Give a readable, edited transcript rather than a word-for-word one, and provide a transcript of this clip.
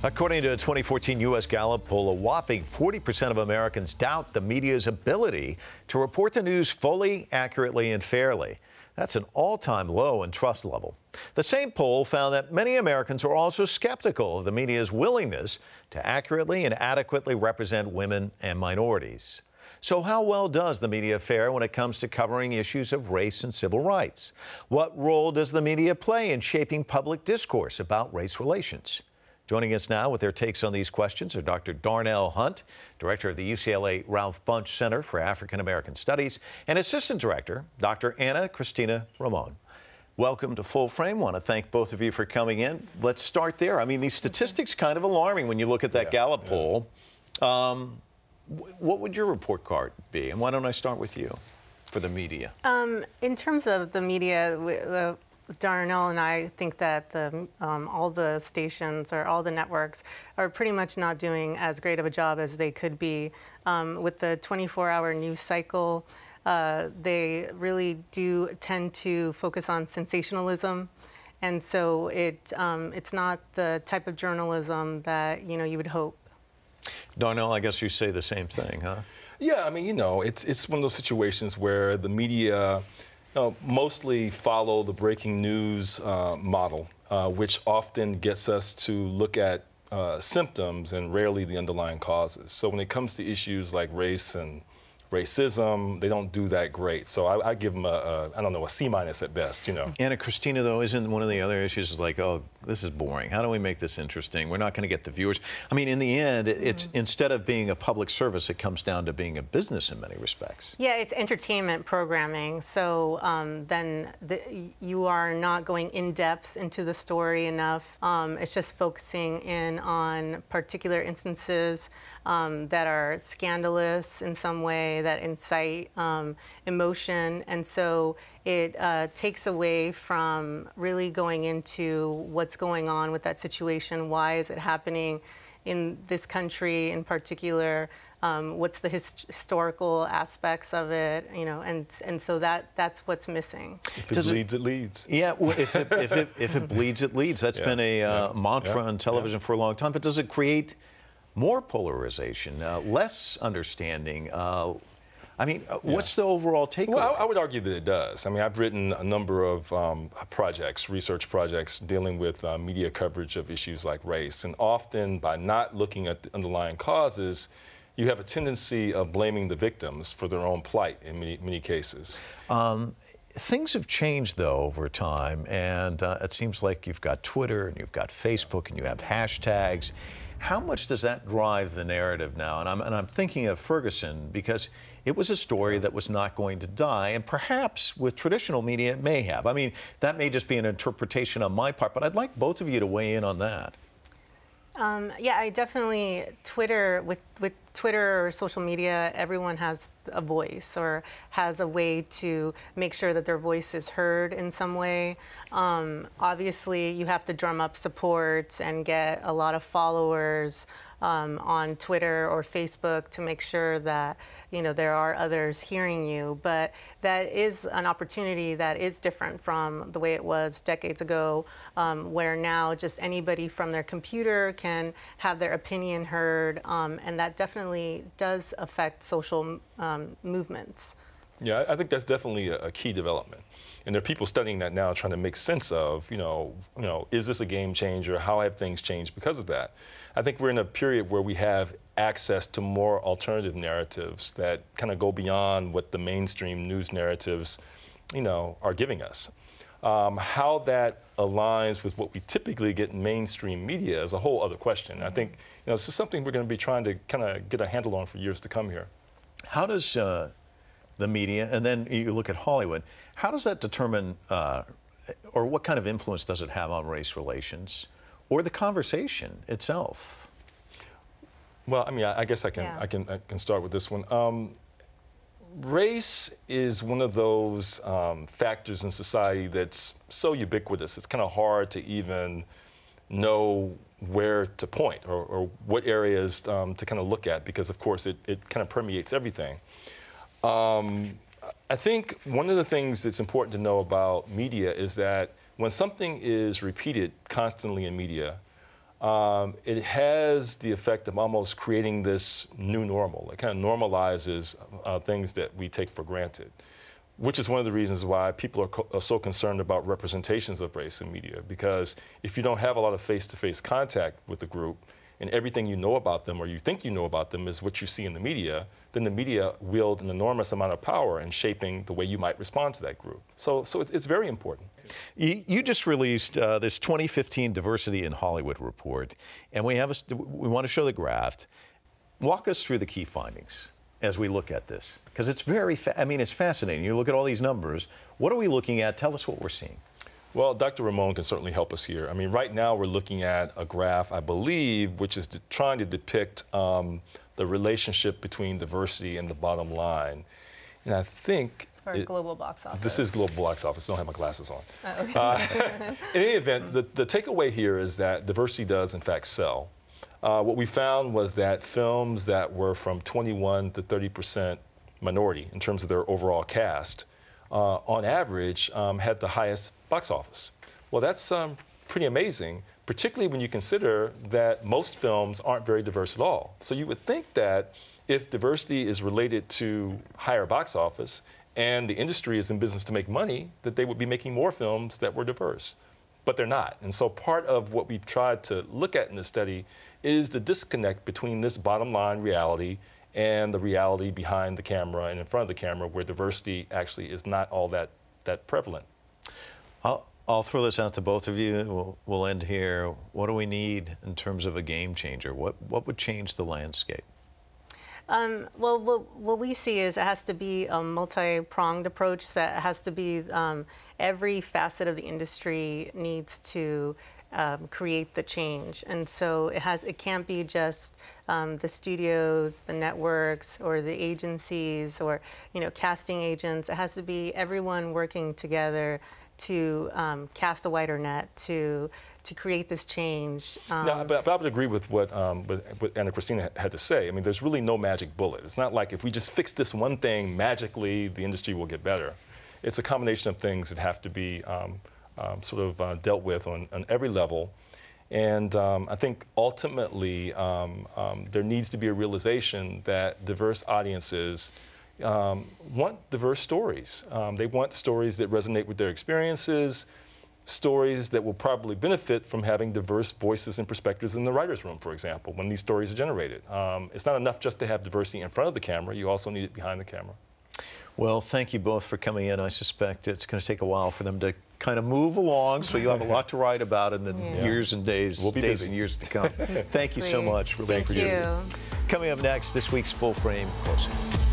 According to a 2014 U.S. Gallup poll, a whopping 40% of Americans doubt the media's ability to report the news fully, accurately, and fairly. That's an all-time low in trust level. The same poll found that many Americans are also skeptical of the media's willingness to accurately and adequately represent women and minorities. So how well does the media fare when it comes to covering issues of race and civil rights? What role does the media play in shaping public discourse about race relations? Joining us now with their takes on these questions are Dr. Darnell Hunt, director of the UCLA Ralph Bunche Center for African American Studies, and assistant director, Dr. Ana-Christina Ramon. Welcome to Full Frame. I want to thank both of you for coming in. Let's start there. I mean, these statistics kind of alarming when you look at that Gallup poll. What would your report card be? And why don't I start with you for the media? In terms of the media, Darnell and I think that all the stations or all the networks are pretty much not doing as great of a job as they could be. With the 24-hour news cycle, they really do tend to focus on sensationalism. And so it's not the type of journalism that, you would hope. Darnell, I guess you say the same thing, huh? Yeah, I mean, it's one of those situations where the media mostly follow the breaking news model, which often gets us to look at symptoms and rarely the underlying causes. So when it comes to issues like race and racism, they don't do that great. So I give them I don't know, a C- at best, Ana-Christina, though, isn't one of the other issues like, oh, this is boring. How do we make this interesting? We're not going to get the viewers. I mean, in the end, it's instead of being a public service, it comes down to being a business in many respects. Yeah, it's entertainment programming. So then you are not going in depth into the story enough. It's just focusing in on particular instances that are scandalous in some way, that incite emotion, and so it takes away from really going into what's going on with that situation. Why is it happening in this country in particular? What's the historical aspects of it? And so that's what's missing. If it bleeds, it leads. Yeah, well, if it bleeds, it leads. That's been a mantra on television for a long time. But does it create more polarization, less understanding? I mean, what's the overall takeaway? Well, I would argue that it does. I mean, I've written a number of research projects dealing with media coverage of issues like race. And often, by not looking at the underlying causes, you have a tendency of blaming the victims for their own plight in many cases. Things have changed, though, over time. And it seems like you've got Twitter and you've got Facebook and you have hashtags. How much does that drive the narrative now? And I'm thinking of Ferguson because it was a story that was not going to die, and perhaps with traditional media it may have. I mean, that may just be an interpretation on my part, but I'd like both of you to weigh in on that. Yeah, I definitely, with Twitter or social media, everyone has a voice or has a way to make sure that their voice is heard in some way. Obviously, you have to drum up support and get a lot of followers on Twitter or Facebook to make sure that there are others hearing you. But that is an opportunity that is different from the way it was decades ago, where now just anybody from their computer can have their opinion heard, and that definitely does affect social movements. Yeah, I think that's definitely a key development. And there are people studying that now, trying to make sense of, is this a game changer? How have things changed because of that? I think we're in a period where we have access to more alternative narratives that kind of go beyond what the mainstream news narratives, are giving us. How that aligns with what we typically get in mainstream media is a whole other question. I think, this is something we're going to be trying to kind of get a handle on for years to come here. How does the media, and then you look at Hollywood, how does that determine, or what kind of influence does it have on race relations or the conversation itself? Well, I mean, I guess I can start with this one. Race is one of those factors in society that's so ubiquitous. It's kind of hard to even know where to point or what areas to kind of look at, because, of course, it kind of permeates everything. I think one of the things that's important to know about media is that when something is repeated constantly in media, it has the effect of almost creating this new normal. It kind of normalizes things that we take for granted, which is one of the reasons why people are so concerned about representations of race in media. Because if you don't have a lot of face-to-face contact with the group, and everything you know about them or you think you know about them is what you see in the media, then the media wield an enormous amount of power in shaping the way you might respond to that group. So it's very important. You just released this 2015 Diversity in Hollywood report, and we want to show the graph. Walk us through the key findings as we look at this, because it's it's fascinating. You look at all these numbers. What are we looking at? Tell us what we're seeing. Well, Dr. Ramon can certainly help us here. I mean, right now we're looking at a graph, I believe, which is trying to depict the relationship between diversity and the bottom line. And I think for global box office. This is global box office. I don't have my glasses on. Oh, okay. In any event, the takeaway here is that diversity does, in fact, sell. What we found was that films that were from 21 to 30% minority in terms of their overall cast, on average, had the highest box office. Well, that's pretty amazing, particularly when you consider that most films aren't very diverse at all. So you would think that if diversity is related to higher box office and the industry is in business to make money, that they would be making more films that were diverse. But they're not. And so part of what we tried to look at in this study is the disconnect between this bottom line reality and the reality behind the camera and in front of the camera, where diversity actually is not all that prevalent. I'll throw this out to both of you. We'll end here. What do we need in terms of a game changer? What would change the landscape? Well, what we see is it has to be a multi-pronged approach. That has to be every facet of the industry needs to create the change, and so it can't be just the studios, the networks, or the agencies, or casting agents. It has to be everyone working together to cast a wider net to create this change. No, but I would agree with what ana-Christina had to say. I mean, there's really no magic bullet. It's not like if we just fix this one thing, magically the industry will get better. It's a combination of things that have to be dealt with on every level. And I think ultimately there needs to be a realization that diverse audiences want diverse stories. They want stories that resonate with their experiences, stories that will probably benefit from having diverse voices and perspectives in the writer's room, for example, when these stories are generated. It's not enough just to have diversity in front of the camera. You also need it behind the camera. Well, thank you both for coming in. I suspect it's going to take a while for them to kind of move along, so you have a lot to write about in the years and days and years to come. Thank you so much. Really appreciate it. Coming up next, this week's Full Frame Close-Up.